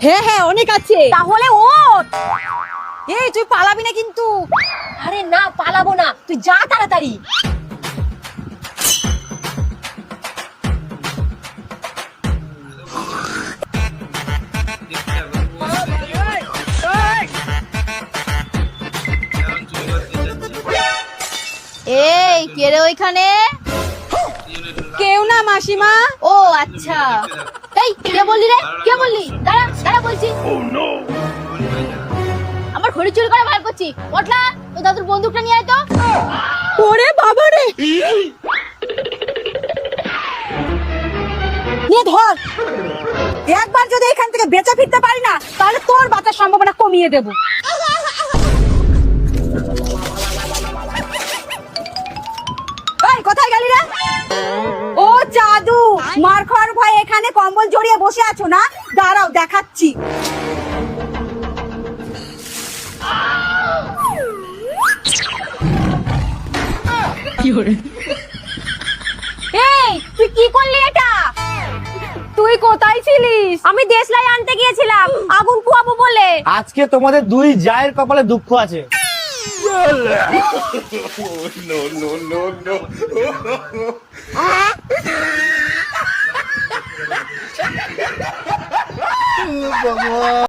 হ্যাঁ হ্যাঁ অনেক আছে। তাহলে ওঠ। এই তুই পালাবি না কিন্তু। আরে না, পালাবো না, তুই যা তাড়াতাড়ি। এই কে রে ওইখানে? কেউ না মাসিমা। ও আচ্ছা। এই কে বললি রে? কে বললি? দাঁড়া দাঁড়া বলছি। আমার ঘড়ি চুরি করে বার করছি। ওঠলা, তোর দাদুর বন্দুকটা নিয়ে আয় তো। ওরে বাবা রে, নিয়ে ধর। একবার যদি এখান থেকে বেঁচে ফিরতে পারি না, তাহলে তোর বাঁচার সম্ভাবনা কমিয়ে দেব। এই কোথায় গেলি রে? ও জাদু, মার খাওয়ার ভয় এখানে কম্বল জড়িয়ে বসে আছো না? দাঁড়াও দেখাচ্ছি। এই তুই কি করলি এটা? তুই কোথায় ছিলিস? আমি দেশলাই আনতে গিয়েছিলাম আগুন পোয়াবো বলে। আজকে তোমাদের দুই জায়ের কপালে দুঃখ আছে।